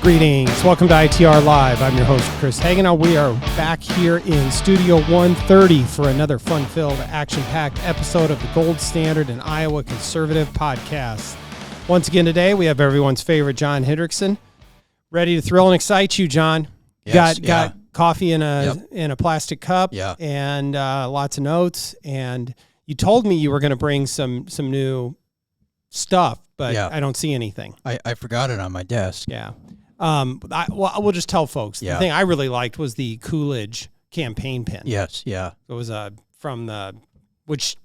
Greetings. Welcome to ITR Live. I'm your host, Chris Hagen. We are back here in Studio 130 for another fun-filled, action-packed episode of the Gold Standard and Iowa Conservative Podcast. Once again today, we have everyone's favorite John Hendrickson, ready to thrill and excite you, John. Yes, got coffee in a plastic cup, and lots of notes. And you told me you were going to bring some new stuff, but I don't see anything. I forgot it on my desk. Yeah. We'll just tell folks. The thing I really liked was the Coolidge campaign pin. Yes, yeah. It was from the, which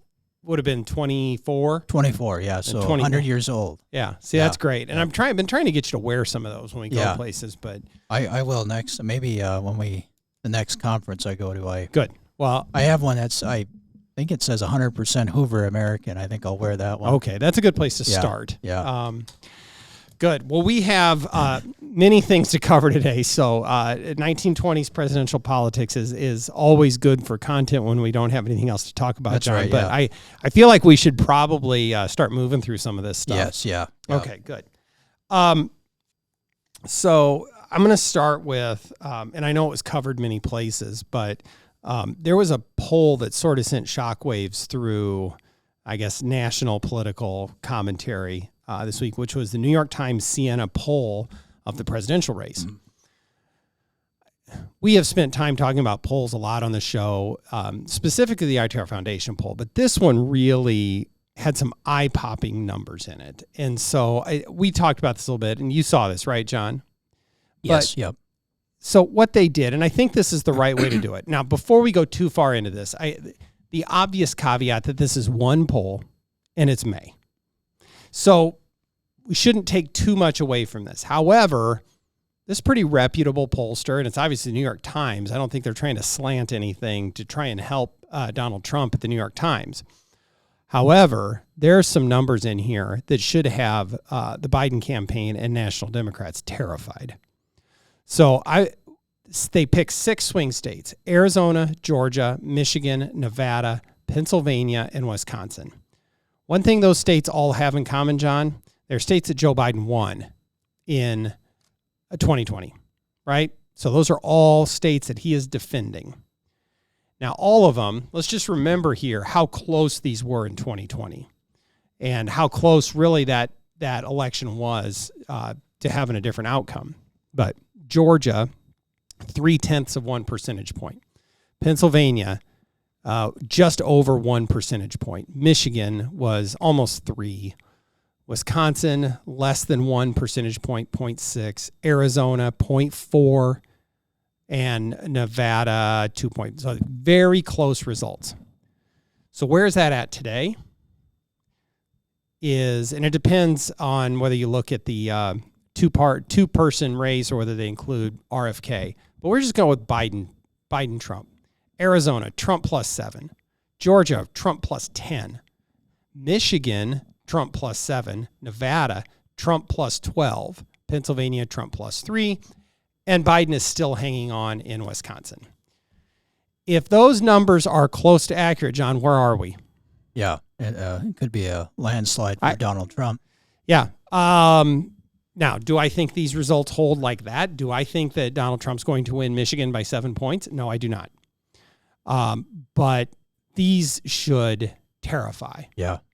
would have been 24. 24, yeah. So 100 years old. Yeah. See, that's great. And I've been trying to get you to wear some of those when we go places, but I will next. Maybe the next conference I go to. Good. Well, I have one I think it says 100% Hoover American. I think I'll wear that one. Okay, that's a good place to start. Yeah. Good. Well, we have many things to cover today. So 1920s presidential politics is always good for content when we don't have anything else to talk about, That's John. right, but I feel like we should probably start moving through some of this stuff. Yes, yeah. Okay, good. So I'm going to start with, and I know it was covered many places, but there was a poll that sort of sent shockwaves through, I guess, national political commentary this week, which was the New York Times Siena poll of the presidential race. Mm-hmm. We have spent time talking about polls a lot on the show, specifically the ITR Foundation poll, but this one really had some eye-popping numbers in it. And so we talked about this a little bit, and you saw this, right, John? Yes, yep. So what they did, and I think this is the right way to do it. Now, before we go too far into this, the obvious caveat that this is one poll, and it's May. So we shouldn't take too much away from this. However, this is a pretty reputable pollster, and it's obviously the New York Times. I don't think they're trying to slant anything to try and help Donald Trump at the New York Times. However, there are some numbers in here that should have the Biden campaign and national Democrats terrified. So they picked 6 swing states: Arizona, Georgia, Michigan, Nevada, Pennsylvania, and Wisconsin. One thing those states all have in common, John, they're states that Joe Biden won in 2020, right? So those are all states that he is defending. Now, all of them, let's just remember here how close these were in 2020 and how close really that election was to having a different outcome. But Georgia, 0.3 of 1 percentage point. Pennsylvania, just over 1 percentage point. Michigan was almost 3. Wisconsin, less than 1 percentage point, 0.6. Arizona, 0.4. And Nevada, 2 points. So very close results. So where is that at today? And it depends on whether you look at the two-person race or whether they include RFK. But we're just going with Biden-Trump. Arizona, Trump plus 7. Georgia, Trump plus 10. Michigan, Trump plus 7. Nevada, Trump plus 12. Pennsylvania, Trump plus 3. And Biden is still hanging on in Wisconsin. If those numbers are close to accurate, John, where are we? Yeah, it could be a landslide for Donald Trump. Yeah. Now, do I think these results hold like that? Do I think that Donald Trump's going to win Michigan by 7 points? No, I do not. But these should terrify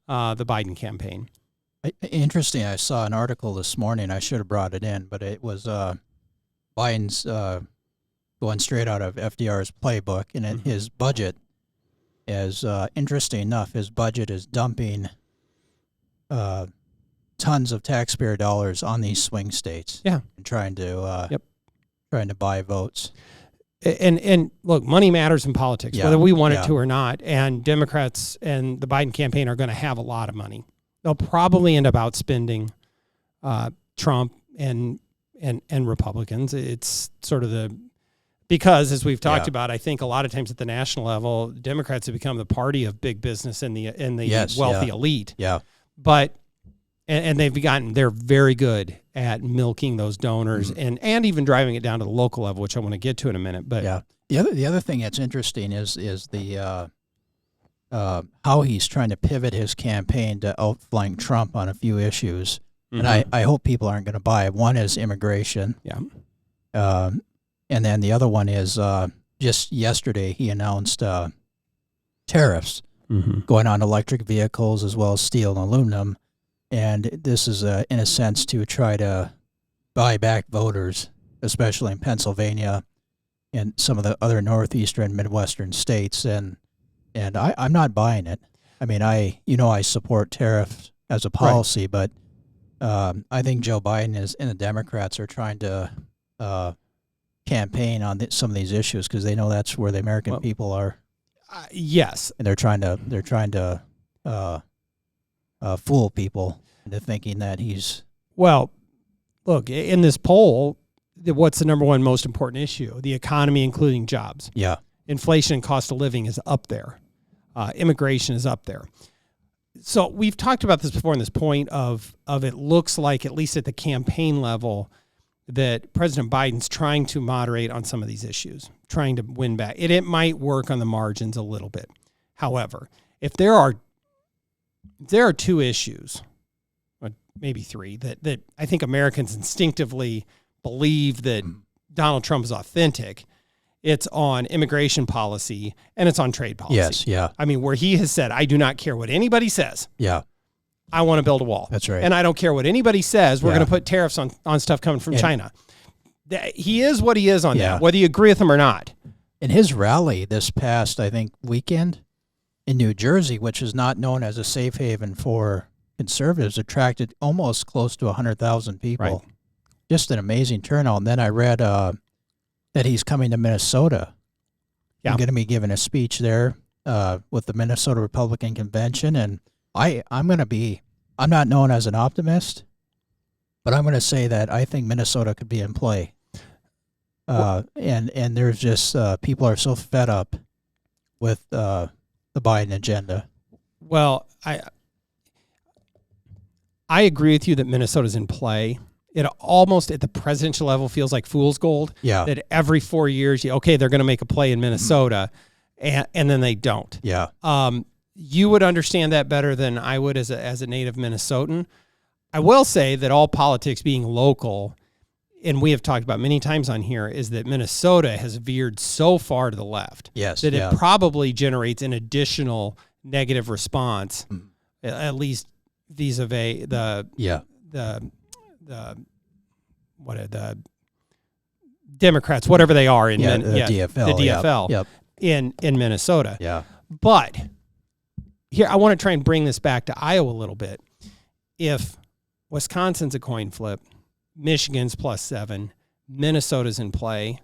the Biden campaign. Interesting. I saw an article this morning. I should have brought it in, but it was Biden's going straight out of FDR's playbook, and his budget is, interesting enough, his budget is dumping tons of taxpayer dollars on these swing states. Yeah. And trying to buy votes. And look, money matters in politics, whether we want it to or not. And Democrats and the Biden campaign are going to have a lot of money. They'll probably end up outspending Trump and Republicans. It's sort of because, as we've talked about, I think a lot of times at the national level, Democrats have become the party of big business and the wealthy elite. Yeah. But and they're very good at milking those donors and even driving it down to the local level, which I want to get to in a minute. But the other thing that's interesting is the how he's trying to pivot his campaign to outflank Trump on a few issues. and I hope people aren't going to buy it. One is immigration. Yeah. And then the other one is just yesterday he announced tariffs going on electric vehicles as well as steel and aluminum. And this is, in a sense, to try to buy back voters, especially in Pennsylvania and some of the other northeastern, midwestern states. And I'm not buying it. I mean, I support tariffs as a policy, but I think Joe Biden and the Democrats are trying to campaign on some of these issues because they know that's where the American people are. Yes, and they're trying to fool people into thinking that he's. Well, look, in this poll, what's the number one most important issue? The economy, including jobs. Yeah. Inflation and cost of living is up there. Immigration is up there. So we've talked about this before in this point of it looks like, at least at the campaign level, that President Biden's trying to moderate on some of these issues, trying to win back. It might work on the margins a little bit. However, if there are two issues, or maybe three, that I think Americans instinctively believe that Donald Trump is authentic, it's on immigration policy and it's on trade policy. Yes, yeah. I mean, where he has said, I do not care what anybody says. Yeah. I want to build a wall. That's right. And I don't care what anybody says. We're going to put tariffs on stuff coming from China. He is what he is on that, whether you agree with him or not. In his rally this past, I think, weekend in New Jersey, which is not known as a safe haven for conservatives, attracted almost close to 100,000 people. Right. Just an amazing turnout. And then I read that he's coming to Minnesota. Yeah. I'm going to be giving a speech there with the Minnesota Republican Convention. And I'm not known as an optimist, but I'm going to say that I think Minnesota could be in play. And there's just people are so fed up with the Biden agenda. Well, I agree with you that Minnesota's in play. It almost at the presidential level feels like fool's gold. Yeah. That every 4 years, they're going to make a play in Minnesota, and then they don't. Yeah. You would understand that better than I would as a native Minnesotan. I will say that all politics being local, and we have talked about many times on here, is that Minnesota has veered so far to the left that it probably generates an additional negative response, at least vis-a-vis the Democrats, whatever they are in DFL, in Minnesota. Yeah. But here, I want to try and bring this back to Iowa a little bit. If Wisconsin's a coin flip, Michigan's +7, Minnesota's in play,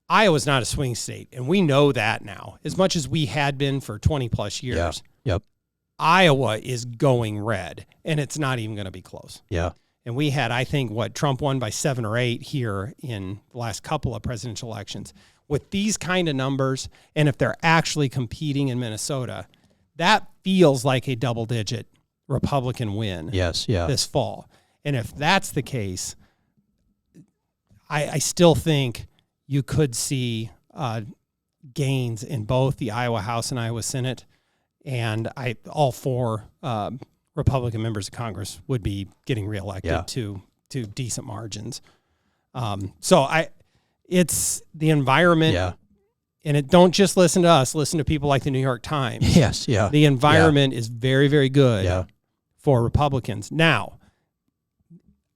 Iowa's not a swing state, and we know that now, as much as we had been for 20 plus years. Yeah. Yep. Iowa is going red, and it's not even going to be close. Yeah. And we had, I think, Trump won by 7 or 8 here in the last couple of presidential elections. With these kind of numbers, and if they're actually competing in Minnesota, that feels like a double-digit Republican win this fall. And if that's the case, I still think you could see gains in both the Iowa House and Iowa Senate, and all 4 Republican members of Congress would be getting reelected to decent margins. It's the environment, and don't just listen to us. Listen to people like the New York Times. Yes, yeah. The environment is very, very good for Republicans. Now,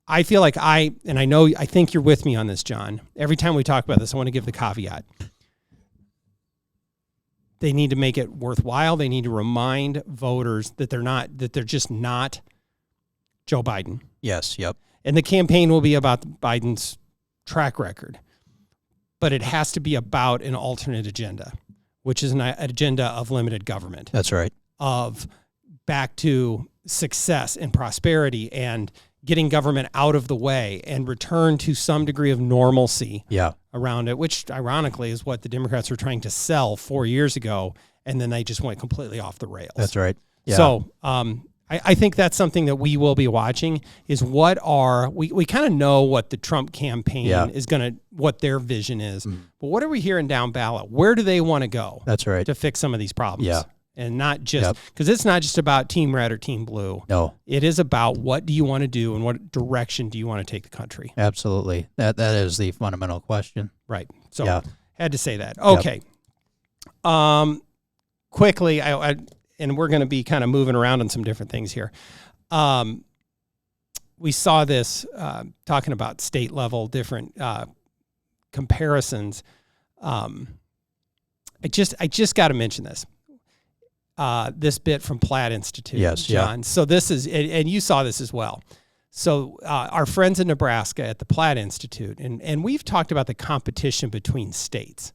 I feel like I think you're with me on this, John. Every time we talk about this, I want to give the caveat. They need to make it worthwhile. They need to remind voters that they're just not Joe Biden. Yes, yep. And the campaign will be about Biden's track record. But it has to be about an alternate agenda, which is an agenda of limited government. That's right. Of back to success and prosperity and getting government out of the way and return to some degree of normalcy around it, which ironically is what the Democrats were trying to sell 4 years ago, and then they just went completely off the rails. That's right. Yeah. So I think that's something that we will be watching is we kind of know what the Trump campaign is what their vision is, but what are we hearing down ballot? Where do they want to go? That's right. To fix some of these problems? Yeah. And not just, because it's not just about Team Red or Team Blue. No. It is about what do you want to do and what direction do you want to take the country. Absolutely. That is the fundamental question. Right. So had to say that. Okay. Quickly, and we're going to be kind of moving around on some different things here. We saw this talking about state level different comparisons. I just got to mention this. This bit from Platt Institute, John. So this is, and you saw this as well. So our friends in Nebraska at the Platt Institute, and we've talked about the competition between states.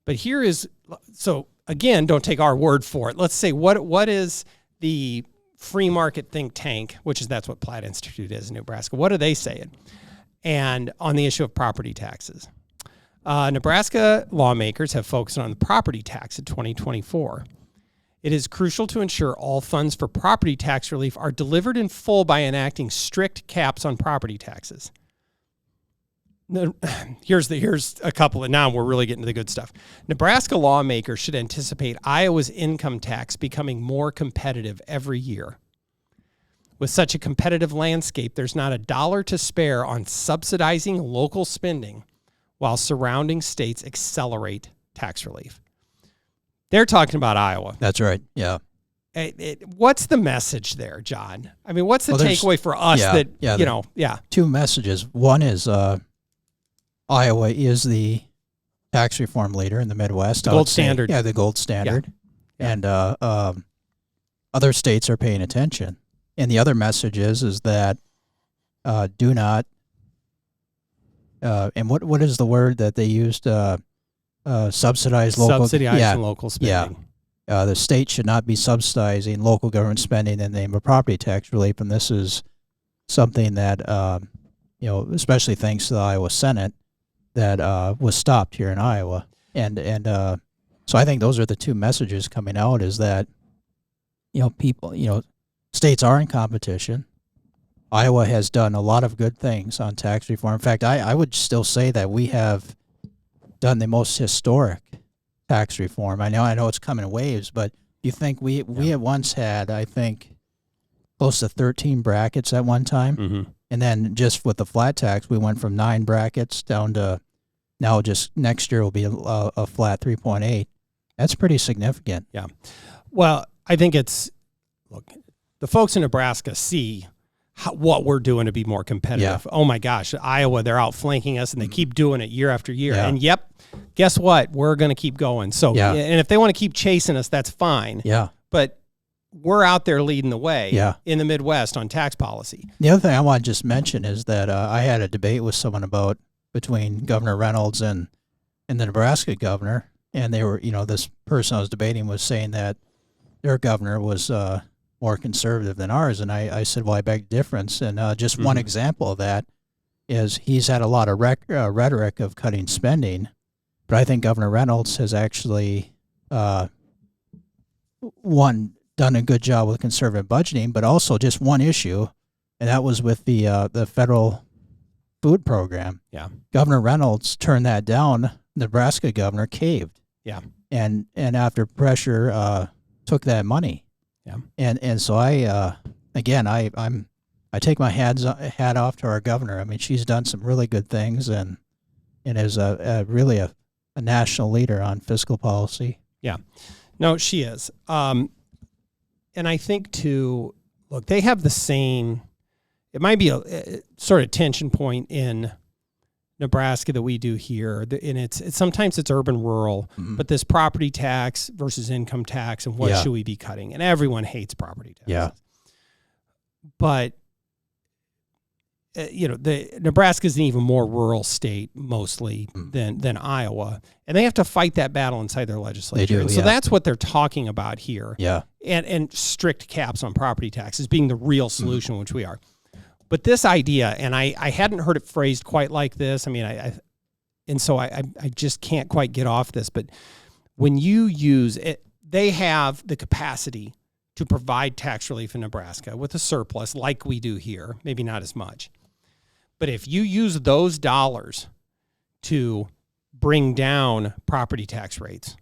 But here is, so again, don't take our word for it. Let's say what is the free market think tank, that's what Platt Institute is in Nebraska. What are they saying? And on the issue of property taxes. Nebraska lawmakers have focused on the property tax in 2024. It is crucial to ensure all funds for property tax relief are delivered in full by enacting strict caps on property taxes. Here's a couple, and now we're really getting to the good stuff. Nebraska lawmakers should anticipate Iowa's income tax becoming more competitive every year. With such a competitive landscape, there's not a dollar to spare on subsidizing local spending while surrounding states accelerate tax relief. They're talking about Iowa. That's right. Yeah. What's the message there, John? I mean, what's the takeaway for us Two messages. One is Iowa is the tax reform leader in the Midwest. The gold standard. Yeah, the gold standard. Yeah. And other states are paying attention. And the other message is that do not, and what is the word that they used? Subsidizing local spending. Yeah. The state should not be subsidizing local government spending in the name of property tax relief, and this is something that, especially thanks to the Iowa Senate, that was stopped here in Iowa. And so I think those are the two messages coming out is that, states are in competition. Iowa has done a lot of good things on tax reform. In fact, I would still say that we have done the most historic tax reform. I know it's coming in waves, but you think we had once had, I think, close to 13 brackets at one time. Mm-hmm. And then just with the flat tax, we went from 9 brackets down to now just next year will be a flat 3.8. That's pretty significant. Yeah. Well, I think look, the folks in Nebraska see what we're doing to be more competitive. Yeah. Oh my gosh, Iowa, they're outflanking us and they keep doing it year after year. Yeah. And guess what? We're going to keep going. So, and if they want to keep chasing us, that's fine. Yeah. But we're out there leading the way in the Midwest on tax policy. The other thing I want to just mention is that I had a debate with someone between Governor Reynolds and the Nebraska governor. And they were, this person I was debating was saying that their governor was more conservative than ours. And I said, well, I beg the difference. And just one example of that is he's had a lot of rhetoric of cutting spending. But I think Governor Reynolds has actually, done a good job with conservative budgeting, but also just one issue, and that was with the federal food program. Yeah. Governor Reynolds turned that down. Nebraska governor caved. Yeah. And after pressure, took that money. Yeah. And so I take my hat off to our governor. I mean, she's done some really good things and is really a national leader on fiscal policy. Yeah. No, she is. And I think too, look, they have the same, it might be a sort of tension point in Nebraska that we do here. And it's sometimes it's urban rural, but this property tax versus income tax and what should we be cutting? And everyone hates property taxes. Yeah. But Nebraska is an even more rural state mostly than Iowa, and they have to fight that battle inside their legislature. They do, so that's what they're talking about here. Yeah. And strict caps on property taxes being the real solution, which we are. But this idea, and I hadn't heard it phrased quite like this. I mean, I just can't quite get off this. But when you use it, they have the capacity to provide tax relief in Nebraska with a surplus like we do here, maybe not as much. But if you use those dollars to bring down property tax rates,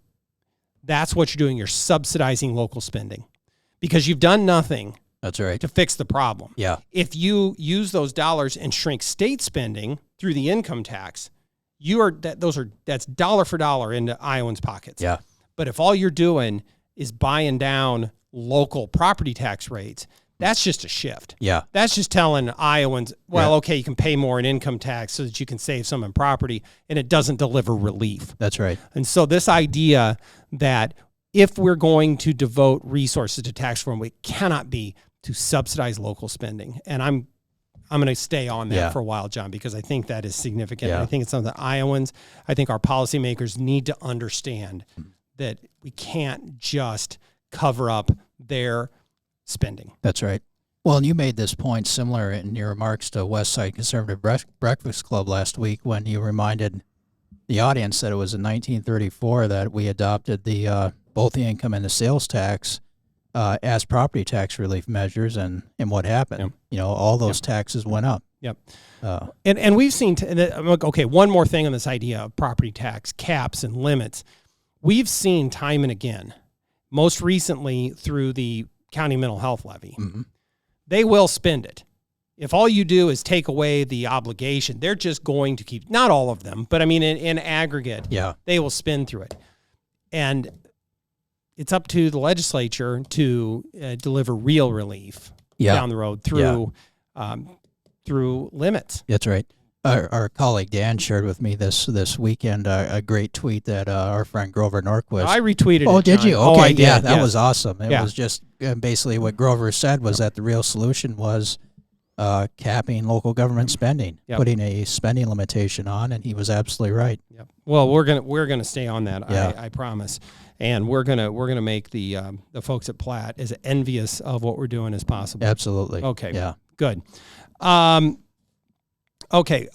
that's what you're doing. You're subsidizing local spending because you've done nothing. That's right. To fix the problem. Yeah. If you use those dollars and shrink state spending through the income tax, that's dollar for dollar into Iowans' pockets. Yeah. But if all you're doing is buying down local property tax rates, that's just a shift. Yeah. That's just telling Iowans, well, okay, you can pay more in income tax so that you can save some in property, and it doesn't deliver relief. That's right. And so this idea that if we're going to devote resources to tax reform, it cannot be to subsidize local spending. And I'm going to stay on that for a while, John, because I think that is significant. Yeah. I think it's something that Iowans, I think our policymakers need to understand that we can't just cover up their spending. That's right. Well, and you made this point similar in your remarks to West Side Conservative Breakfast Club last week when you reminded the audience that it was in 1934 that we adopted the both the income and the sales tax as property tax relief measures, and what happened? Yep. You know, all those taxes went up. Yep. And we've seen, okay, one more thing on this idea of property tax caps and limits. We've seen time and again, most recently through the county mental health levy, they will spend it. If all you do is take away the obligation, they're just going to keep, not all of them, but I mean, in aggregate, they will spend through it. And it's up to the legislature to deliver real relief down the road through through limits. That's right. Our colleague Dan shared with me this weekend a great tweet that our friend Grover Norquist. I retweeted it. Oh, did you? John. Okay, I did. yeah, that yes. was awesome. It was just basically what Grover said was that the real solution was capping local government spending, putting a spending limitation on, and he was absolutely right. Yep. Well, we're gonna stay on that. I promise, and we're gonna make the folks at Platt as envious of what we're doing as possible. Absolutely. Okay. Yeah. Good. Okay.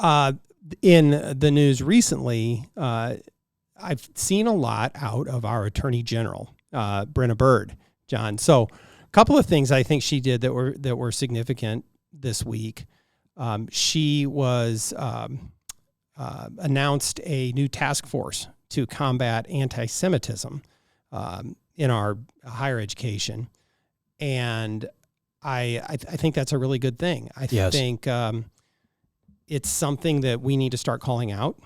In the news recently, I've seen a lot out of our Attorney General, Brenna Bird, John. So, a couple of things I think she did that were significant this week. She was announced a new task force to combat anti-Semitism in our higher education, and I think that's a really good thing. I think it's something that we need to start calling out,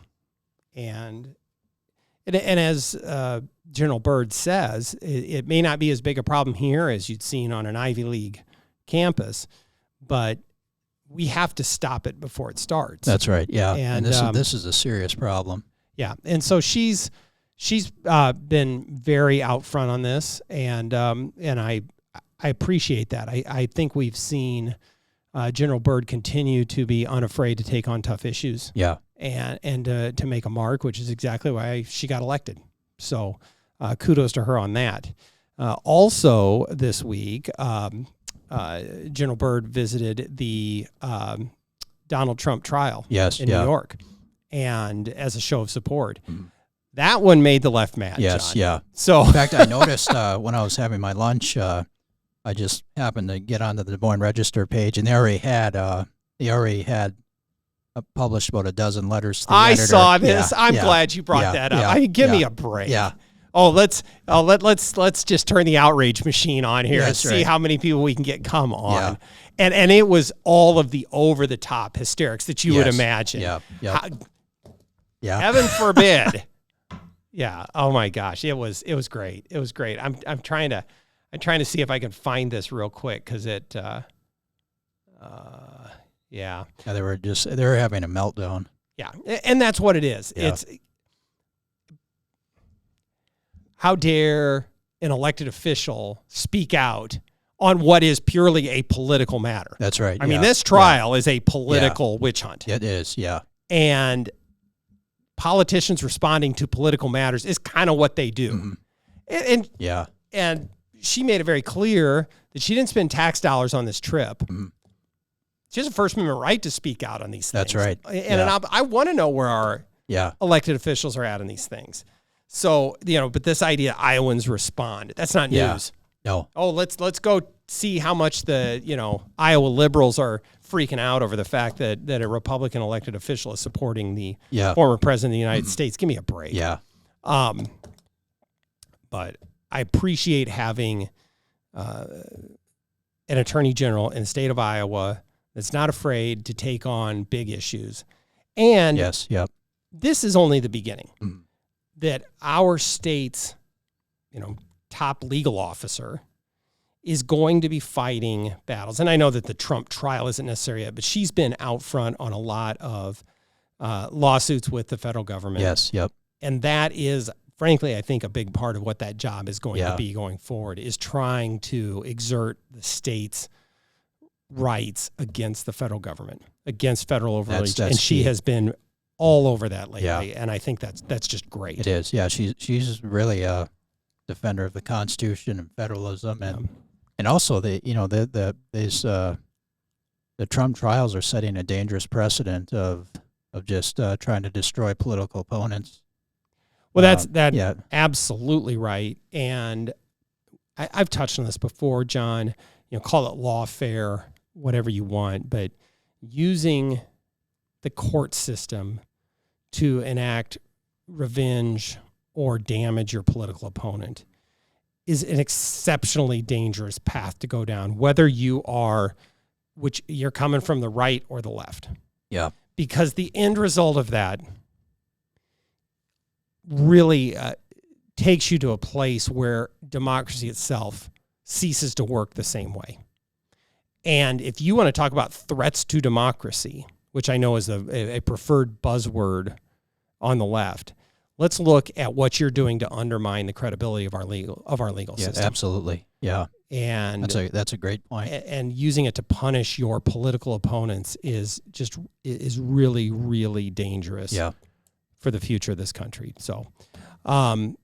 and as General Bird says, it may not be as big a problem here as you'd seen on an Ivy League campus, but we have to stop it before it starts. That's right. Yeah, and this is a serious problem. Yeah, and so she's been very out front on this, and I appreciate that. I think we've seen General Bird continue to be unafraid to take on tough issues. Yeah, and to make a mark, which is exactly why she got elected. So kudos to her on that. Also this week, General Bird visited the Donald Trump trial in New York, and as a show of support. That one made the left mad, Yes, John. yeah. So in fact, I noticed when I was having my lunch, I just happened to get onto the Des Moines Register page, and they already had published about a dozen letters to the editor. I saw this. I'm glad you brought that up. I mean, give me a break. Yeah. Oh, let's just turn the outrage machine on here and That's see right. how many people we can get come on. And it was all of the over the top hysterics that you would imagine. Heaven forbid. Yeah. Oh my gosh. It was great. It was great. I'm trying to see if I can find this real quick because it They were having a meltdown. Yeah. And that's what it is. Yeah. It's how dare an elected official speak out on what is purely a political matter? That's right. I mean, this trial is a political witch hunt. It is, yeah. And politicians responding to political matters is kind of what they do. And she made it very clear that she didn't spend tax dollars on this trip. She has a First Amendment right to speak out on these things. That's right. And I want to know where our elected officials are at on these things. So, but this idea Iowans respond, that's not news. No. Oh, let's go see how much the, Iowa liberals are freaking out over the fact that a Republican elected official is supporting the former president of the United States. Give me a break. Yeah. But but I appreciate having an attorney general in the state of Iowa that's not afraid to take on big issues. And yes, yep. This is only the beginning. Mm. That our state's, top legal officer is going to be fighting battles. And I know that the Trump trial isn't necessary yet, but she's been out front on a lot of lawsuits with the federal government. Yes, yep. And that is, frankly, I think a big part of what that job is going to be going forward, is trying to exert the state's rights against the federal government, against federal overreach. That's and she key. has been all over that lately. Yeah. And I think that's just great. It is. Yeah, she's really a defender of the Constitution and federalism, and also the Trump trials are setting a dangerous precedent of just trying to destroy political opponents. Well, that's absolutely right. And I've touched on this before, John. Call it lawfare, whatever you want, but using the court system to enact revenge or damage your political opponent is an exceptionally dangerous path to go down, whether you're coming from the right or the left. Yeah. Because the end result of that really takes you to a place where democracy itself ceases to work the same way. And if you want to talk about threats to democracy, which I know is a preferred buzzword on the left, let's look at what you're doing to undermine the credibility of our legal system. Absolutely. Yeah. And that's a great point. And using it to punish your political opponents is really, really dangerous for the future of this country. So I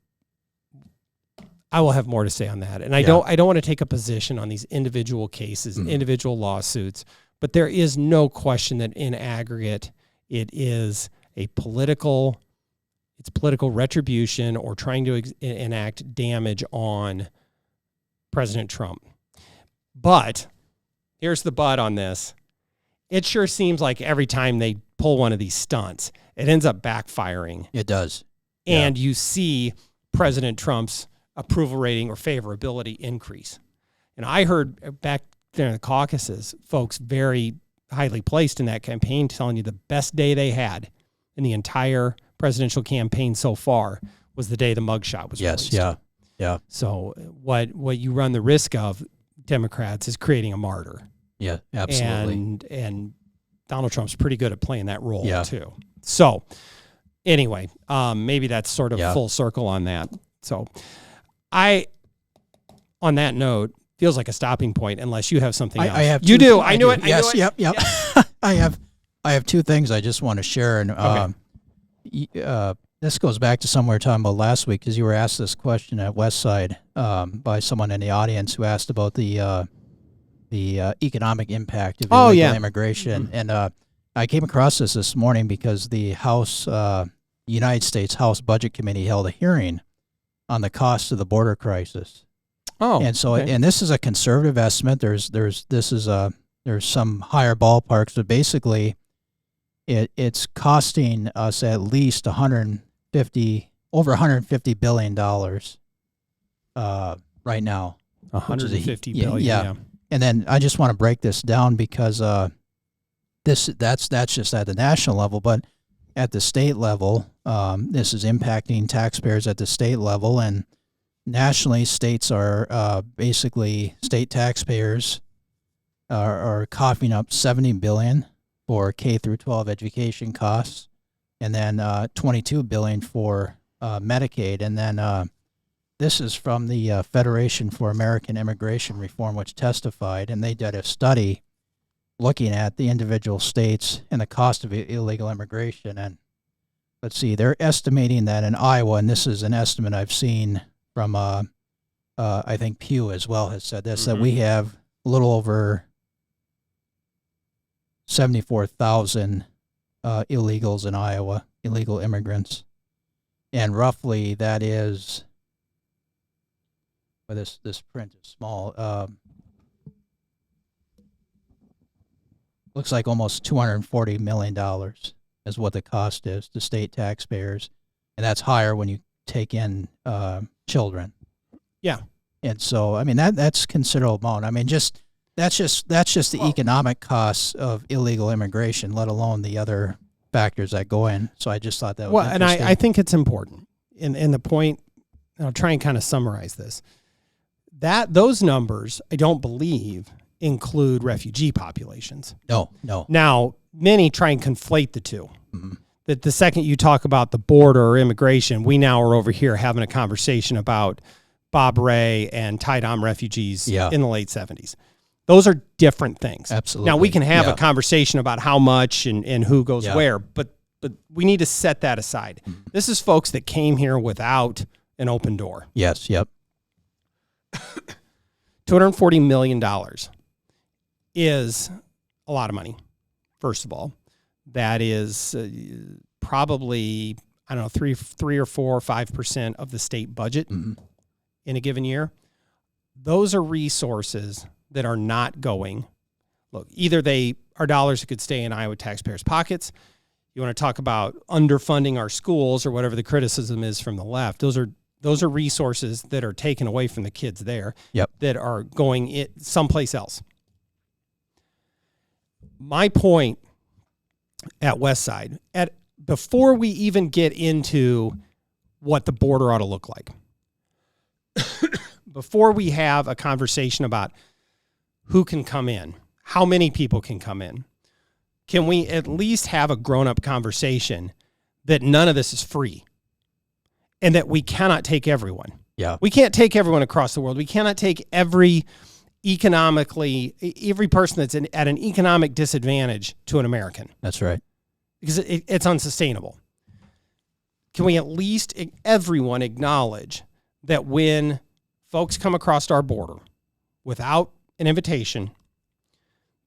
will have more to say on that. And I don't want to take a position on these individual cases, individual lawsuits, but there is no question that in aggregate it is political retribution or trying to enact damage on President Trump. But here's the but on this. It sure seems like every time they pull one of these stunts, it ends up backfiring. It does. And you see President Trump's approval rating or favorability increase. And I heard back there in the caucuses, folks very highly placed in that campaign telling you the best day they had in the entire presidential campaign so far was the day the mugshot was released. Yeah. So what you run the risk of, Democrats, is creating a martyr. Yeah, absolutely. And Donald Trump's pretty good at playing that role too. So anyway, maybe that's sort of full circle on that. So on that note, feels like a stopping point unless you have something else. I have you do. I knew it. Yes. Yep. I have two things I just want to share. And this goes back to something we were talking about last week, because you were asked this question at Westside by someone in the audience who asked about the economic impact of illegal immigration. And I came across this morning because the United States House Budget Committee held a hearing on the cost of the border crisis. And so, and this is a conservative estimate. There's some higher ballparks, but basically, it's costing us at least over $150 billion right now. $150 billion. Yeah. And then I just want to break this down because that's just at the national level, but at the state level, this is impacting taxpayers at the state level, and nationally, states are basically state taxpayers are coughing up $70 billion for K through 12 education costs, and then $22 billion for Medicaid. And then this is from the Federation for American Immigration Reform, which testified, and they did a study looking at the individual states and the cost of illegal immigration. And let's see, they're estimating that in Iowa, and this is an estimate I've seen from, I think Pew as well has said this, that we have a little over 74,000 illegals in Iowa, illegal immigrants. And roughly that is, well, this print is small, looks like almost $240 million is what the cost is to state taxpayers. And that's higher when you take in children. Yeah. And so, I mean, that's considerable amount. I mean, that's just the economic costs of illegal immigration, let alone the other factors that go in. So I just thought that was interesting. And I think it's important. In the point, I'll try and kind of summarize this. Those numbers, I don't believe, include refugee populations. No. Now, many try and conflate the two. Mm-hmm. That the second you talk about the border or immigration, we now are over here having a conversation about Bob Ray and Ty Dom refugees in the late 70s. Those are different things. Absolutely. Now, we can have a conversation about how much and who goes where, but we need to set that aside. Mm-hmm. This is folks that came here without an open door. Yes, yep. $240 million is a lot of money, first of all. That is probably, I don't know, 3 or 4 or 5% of the state budget in a given year. Those are resources that are not going. Look, either they are dollars that could stay in Iowa taxpayers' pockets. You want to talk about underfunding our schools or whatever the criticism is from the left. Those are resources that are taken away from the kids there that are going someplace else. My point at Westside, before we even get into what the border ought to look like, before we have a conversation about who can come in, how many people can come in, can we at least have a grown-up conversation that none of this is free and that we cannot take everyone? Yeah. We can't take everyone across the world. We cannot take every person that's at an economic disadvantage to an American. That's right. Because it's unsustainable. Can we at least everyone acknowledge that when folks come across our border without an invitation,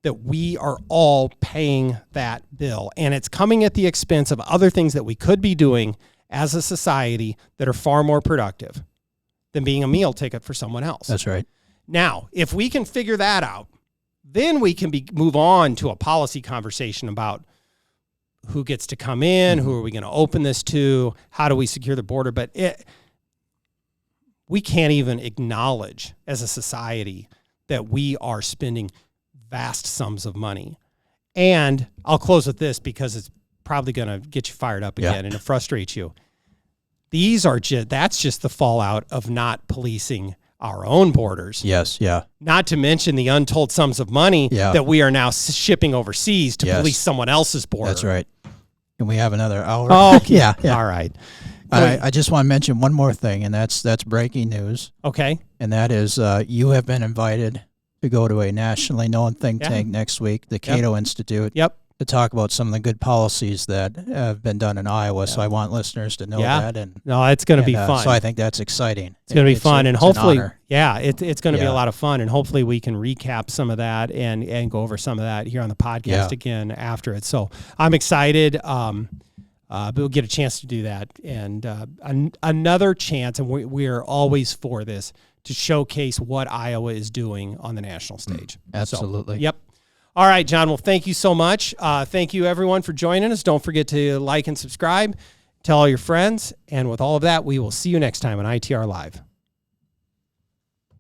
that we are all paying that bill, and it's coming at the expense of other things that we could be doing as a society that are far more productive than being a meal ticket for someone else. That's right. Now, if we can figure that out, then we can move on to a policy conversation about who gets to come in, who are we going to open this to, how do we secure the border. But we can't even acknowledge as a society that we are spending vast sums of money. And I'll close with this because it's probably going to get you fired up again and it frustrates you. That's just the fallout of not policing our own borders. Yes, yeah. Not to mention the untold sums of money that we are now shipping overseas to police someone else's border. That's right. Can we have another hour? Oh, okay. yeah. All right. I just want to mention one more thing, and that's breaking news. Okay. And that is you have been invited to go to a nationally known think tank next week, the Cato Institute, to talk about some of the good policies that have been done in Iowa. So I want listeners to know that. And no, it's going to be fun. So I think that's exciting. It's going to be fun, and hopefully, it's going to be a lot of fun, and hopefully we can recap some of that and go over some of that here on the podcast again after it. So I'm excited. We'll get a chance to do that, and another chance, and we are always for this, to showcase what Iowa is doing on the national stage. Absolutely. So, yep. All right, John. Well, thank you so much. Thank you, everyone, for joining us. Don't forget to like and subscribe. Tell all your friends. And with all of that, we will see you next time on ITR Live.